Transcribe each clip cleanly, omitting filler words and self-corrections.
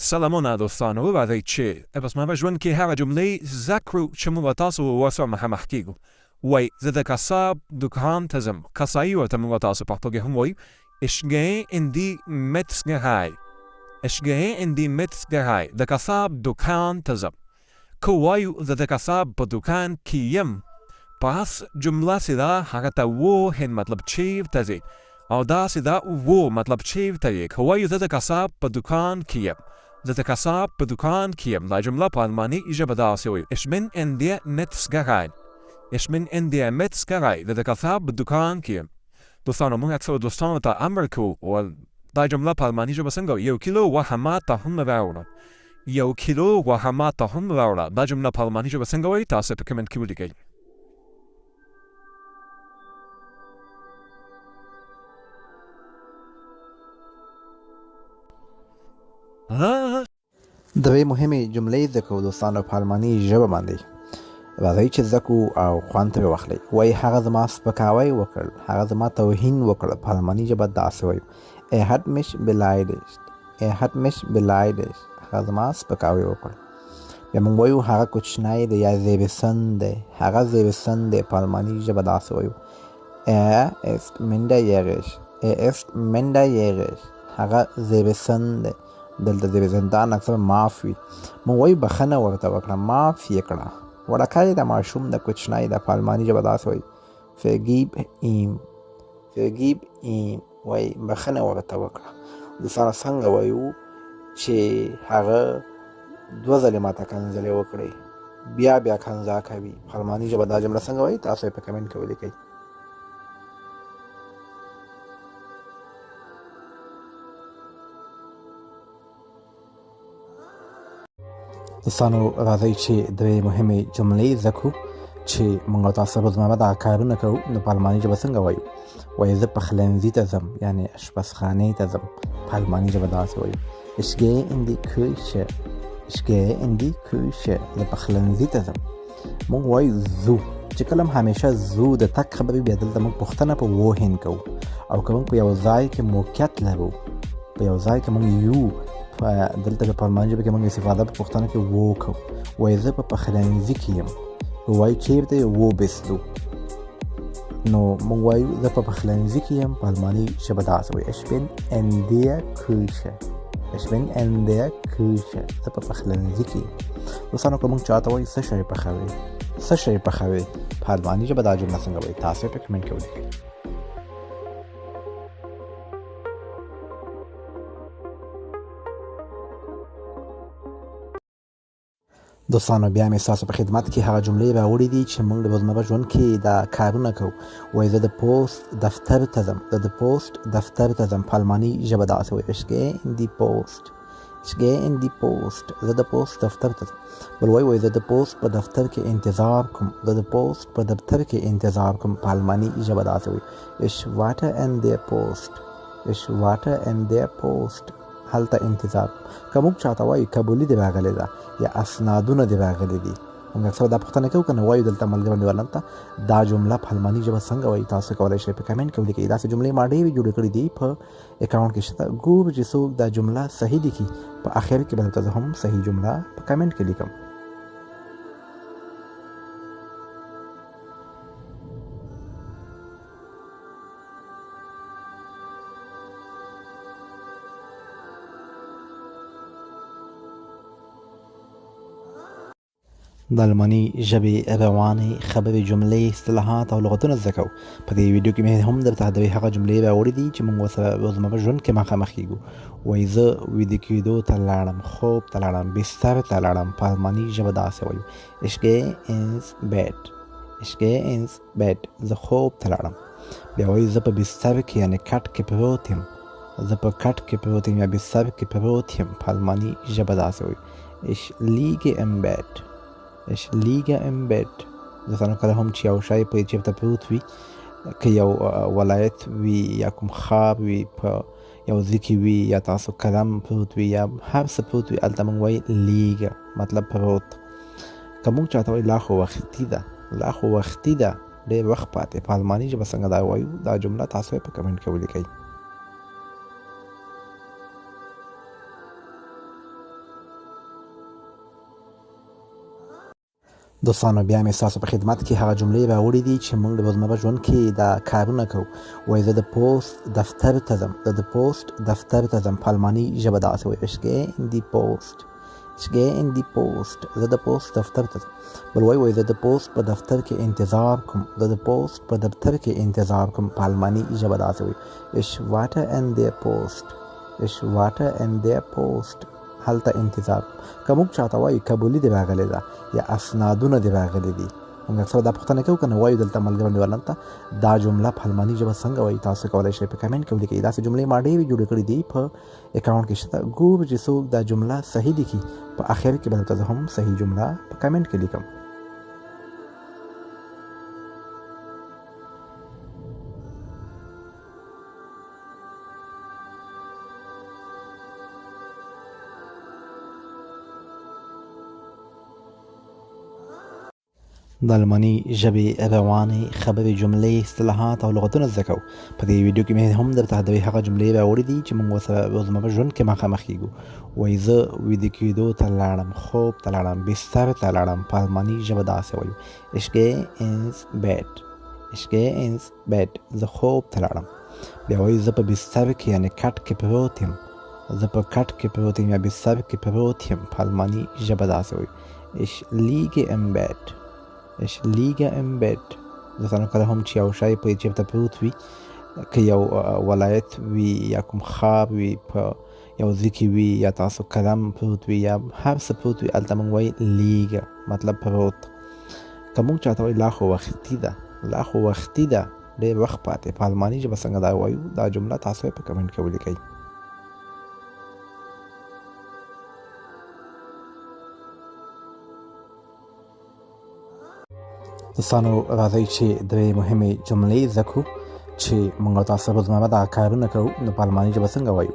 سلامونه دوستانو راځئ چې په زما ژوند کې هغه جملې زده کړو چې موږ تاسو ورسره مخامخ کیږو. وایي زه د قصاب دکان ته ځم. قصایي ورته موږ تاسو پښتو کې هم وایو. Ich gehe in die Metzgerei. Ich gehe in die Metzgerei. د قصاب دکان ته ځم. که وایو زه د قصاب په دکان کې یم، پس جمله چې ده هغه ته وهن مطلب چیرته ځې، او داسې ده و مطلب چیرته یې. که وایو زه د قصاب په دکان کې یم، زه د قصاب په دکان کې یم، دا جمله په الماني ژبه داسې وایو. Ich bin in der Metzgerei. Ich bin in der Metzgerei. زه د قصاب په دکان کې یم. دوستانو موږ اکثر دوستانو ته امر کوو، او دا جمله په الماني ژبه څنګه وایو؟ 1 کیلو غوښه ماته هم راوړه. 1 کیلو غوښه ماته هم راوړه. دا جمله په الماني ژبه څنګه وایي؟ تاسو په کمنټ کې ولیکئ. دوی مهمې جملې زده کوو دوستانو په الماني ژبه باندې. راځئ چې زده کړو او خوند ترې واخلئ. وایي هغه زما سپکاوی وکړ، هغه زما توهین وکړ. په الماني ژبه داسې وایو: Er hat mich beleidigt. Er hat mich beleidigt. هغه زما سپکاوی وکړ. بیا موږ وایو هغه کوچنی دی یا زیبسن دی. هغه زیبسن دی په الماني ژبه داسې وایو: Er ist minderjährig. Er ist minderjährig. هغه زیبسن دی. دلته زیبسندان اکثر معاف وي. موږ وایو بخښنه ورته وکړه، معاف یې کړه. وړکی د ماشوم د کوچنی د په الماني ژبه داسې وایي: Vergib ihm. Vergib ihm. وایي بخښنه ورته وکړه. دوستانو څنګه وایو چې هغه 2 ځلې ماته کنځلې وکړې، بیا بیا کنځا کوي. په الماني ژبه دا جمله څنګه وایي؟ تاسو یې په کمنټ کې ولیکئ. دوستانو راځئ چې 2 مهمې جملې زده کړو چې موږ تاسو روزمره دغه کارونه کوو. نو په الماني ژبه څنګه وایو؟ وایي زه پخلنځي ته ځم، یعنې اشپزخانې ته ځم. په الماني ژبه داسې وایو: Ich gehe in die Küche. Ich gehe in die Küche. زه پخلنځي ته ځم. موږ وایو ځو. چې کله هم همیشه ځو د تګ خبرې، بیا دلته موږ پوښتنه په وهن کوو. او که موږ په یو ځای کې موقعیت لرو، په یو ځای کې موږ یو، دلته په الماني ژبه کې موږ استفاده په پوښتنه کې و کوو. وایي زه په پخلنځي کې یم. وایي چیرته یې؟ wo bist du. نو موږ وایو زه په پخلنځي کې یم. په الماني ژبه داسې وایي: Ich bin in der Küche. Ich bin in der Küche. زه په پخلنځي کې یم. دوستانو که موږ چاته وایي څه شی پخوئ، څه شی پخوئ، په الماني ژبه دا جمله څنګه وایي؟ تاسو یې په کمنټ کې ولیکئ. دوستانو بیا مې ستاسو په خدمت کې هغه جملې راوړي دي چې موږ د روزمره ژوند کې دا کارونه کوو. وایي زه د پوسټ دفتر ته ځم. زه د پوسټ دفتر ته ځم. په الماني ژبه داسې وایي: Ich gehe in die Post. Ich gehe in die Post. زه د پوسټ دفتر ته ځم. بل وایي زه د پوسټ په دفتر کې انتظار کوم. زه د پوسټ په دفتر کې انتظار کوم. په الماني ژبه داسې وایي: Ich warte in der Post. Ich warte in der Post. هلته انتظار. که موږ چاته وایو قبولي دې راغلې ده یا اسنادونه دې راغلي دي، موږ اکثر دا پوښتنه کوو که نه وایو دلته ملګري ولنته دا جمله په الماني ژبه څنګه وایي؟ تاسو کولی شئ په کمنټ کې ولیکئ. داسې جملې ما ډېرې جوړې کړي دي په اکاونټ کې شته. ګورو چې څوک دا جمله صحیح لیکي، په اخر کې به درته زه هم صحیح جمله په کمنټ کې لیکم. د الماني ژبې روانې خبرې، جملې، اصطلاحات او لغتونه زده کوو. په دې ویډیو کې مې هم درته هغه جملې راوړي دي چې موږ ورسره روزمره ژوند کې مخامخ کیږو. وایي زه ویده کېدو ته لاړم، خوب ته لاړم، بستر ته لاړم. په الماني ژبه داسې وایو: Ich gehe ins Bett. Ich gehe ins Bett. زه خوب ته لاړم. بیا وایي زه په بستر کې یعنې کټ کې پروت یم. زه په کټ کې پروت یم یا بستر کې پروت یم. په الماني ژبه داسې وایو: Ich liege im Bett. Ich liege im Bett. دوستانو کله هم چې یو شی په چېرته پروت وي، که یو ولایت وي یا کوم ښار وي، په یو ځای کې وي، یا تاسو قلم پروت وي یا هر څه پروت وي، هلته موږ وایي لیږه، مطلب پروت. که موږ چاته وایي لا خو وختي ده، لا خو وختي ده، ډېر وخت پاتې، په الماني ژبه څنګه دا وایو؟ دا جمله تاسو یې په کمنټ کې ولیکئ. دوستانو بیا مې ستاسو په خدمت کې هغه جملې راوړې دي چې موږ د روزمره ژوند کې دا کارونه کوو. وایي زه د پوسټ دفتر ته ځم. زه د پوسټ دفتر ته ځم. په الماني ژبه داسې وایي ich gehe in die Post. ich gehe in die Post. زه د پوسټ دفتر ته ځم. بل وایي زه د پوسټ په دفتر کې انتظار کوم. زه د پوسټ په دفتر کې انتظار کوم. په الماني ژبه داسې وایي ich warte in der Post. ich warte in der Post. هلته انتظار. که موږ چاته وایو قبولي دې راغلې ده یا اسنادونه دې راغلي دي، موږ اکثره دا پوښتنه کوو که نه وایو دلته ملګرو ډیوالن ته دا جمله په الماني ژبه څنګه وایي. تاسو کولی شئ په کمنټ کې ولیکئ. داسې جملې ما ډېرې جوړې کړې دي په اکاونټ کې شته. ګورو چې څوک دا جمله صحیح لیکي. په اخر کې به درته زه هم صحیح جمله په کمنټ کې لیکم. د الماني ژبې روانې خبرې، جملې، اصطلاحات او لغتونه زده کوو. په دې ویډیو کې مې هم درته د هغه جملې راوړې دي چې موږ ورسره روزمره ژوند کې مخامخ کیږو. وایي زه ویده کېدو ته لاړم، خوب ته لاړم، بستر ته لاړم. په الماني ژبه داسې وایو ich gehe ins Bett. ich gehe ins Bett. زه خوب ته لاړم. بیا وایي زه په بستر کې یعنې کټ کې پروت یم. زه په کټ کې پروت یم یا بستر کې پروت یم. په الماني ژبه داسې وایو ich liege im Bett. ich liege im Bett. دوستانو کله هم چې یو شی په چېرته پروت وي، که یو ولایت وي یا کوم ښار وي په یو ځای کې وي یا تاسو قلم پروت وي یا هر څه پروت وي، هلته موږ وایي لیږه مطلب پروت. که موږ چاته وایي لا خو وختي ده، لا خو وختي ده، ډېر وخت پاتې، په الماني ژبه څنګه دا وایو؟ دا جمله تاسو یې په کمنټ کې ولیکئ. دوستانو راځئ چې درې مهمې جملې زده کړو چې موږ او تاسو روزمره دغه کارونه کوو. نو په الماني ژبه څنګه وایو؟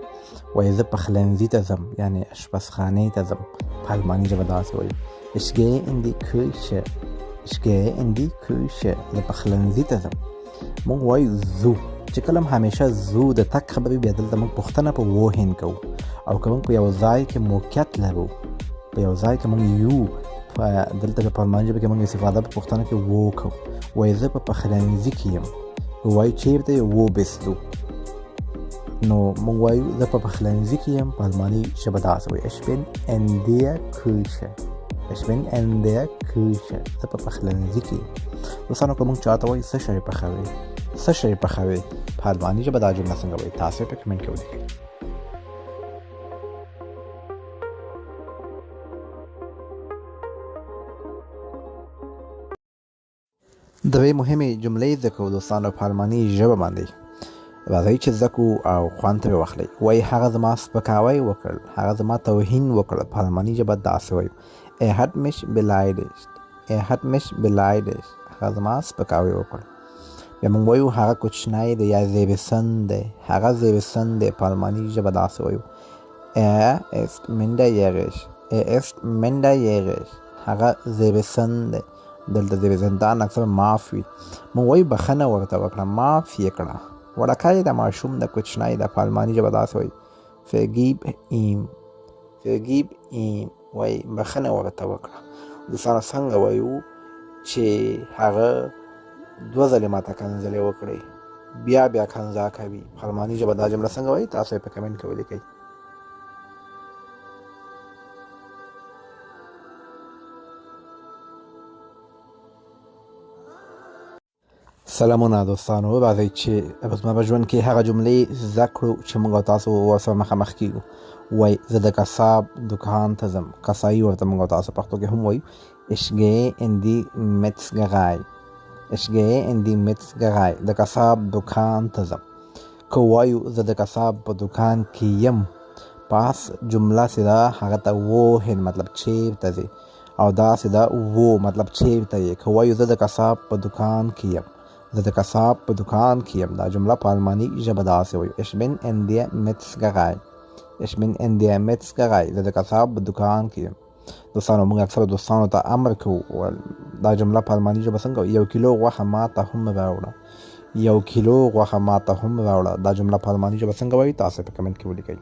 وایي زه پخلنځي ته ځم، یعنې اشپزخانې ته ځم. په الماني ژبه داسې وایو ich gehe in die Küche. ich gehe in die Küche. زه پخلنځي ته ځم. موږ وایو ځو. چې کله هم همیشه ځو د تګ خبرې، بیا دلته موږ پوښتنه په وهین کوو. او که موږ په یو ځای کې موقعیت لرو، په یو ځای کې موږ یو، دلته په الماني ژبه کې موږ استفاده په پوښتنه کې و کوو. وایي زه په پخلنځي کې یم. وایي چیرته یې؟ و bist du. نو موږ وایو زه په پخلنځي کې یم. په الماني ژبه داسې وایي ich bin in der Küche. ich bin in der Küche. زه په پخلنځي کې یم. دوستانو که موږ چاته وایي څه شی پخوئ، څه شی پخوئ، په الماني ژبه دا جمله څنګه وایي؟ تاسو یې په کمنټ کې ولیکئ. درې مهمې جملې زده کوو دوستانو په الماني ژبه باندې. راځئ چې زده کړو او خوند ترې واخلئ. وایي هغه زما سپکاوی وکړ، هغه زما توهین وکړ. په الماني ژبه داسې وایو er hat mich beleidigt. er hat mich beleidigt. هغه زما سپکاوی وکړ. بیا موږ وایو هغه کوچنی دی یا زیبسن دی، هغه زیبسن دی. په الماني ژبه داسې وایو er ist minderjährig. er ist minderjährig. هغه زیبسن دی. دلته زیبسندان اکثر معاف وي. موږ وایو بخښنه ورته وکړه، معاف یې کړه. وړکی د ماشوم د کوچنی د په الماني ژبه داسې وایي vergib ihm. vergib ihm. وایي بخښنه ورته وکړه. دوستانو څنګه وایو چې هغه دوه ځلې ماته کنځلې وکړې، بیا بیا کنځا کوي. په الماني ژبه دا جمله څنګه وایي؟ تاسو یې په کمنټ کې ولیکئ. سلامونه دوستانو، راځئ چې روزمره ژوند کې هغه جملې زده کړو چې موږ او تاسو ورسره مخامخ کیږو. وایي زه د قصاب دکان ته ځم. قصایي ورته موږ او تاسو پښتو کې هم وایو ich gehe in die Metzgerei. ich gehe in die Metzgerei. د قصاب دکان ته ځم. که وایو زه د قصاب په دکان کې یم، پاس جمله چې ده هغه ته wohin مطلب چیرته ځې، او داسې ده wo مطلب چیرته یې. که وایو زه د قصاب په دکان کې یم، زه د قصاب په دکان کې یم. دا جمله په الماني ژبه داسې وایو ich bin in der Metzgerei. ich bin in der Metzgerei. زه د قصاب په دکان کې یم. دوستانو موږ اکثر دوستانو ته امر کوو. دا جمله په الماني ژبه څنګه وایي؟ 1 کیلو غوښه ماته هم راوړه. 1 کیلو غوښه ماته هم راوړه. دا جمله په الماني ژبه څنګه وایي؟ تاسو په کمنټ کې ولیکئ.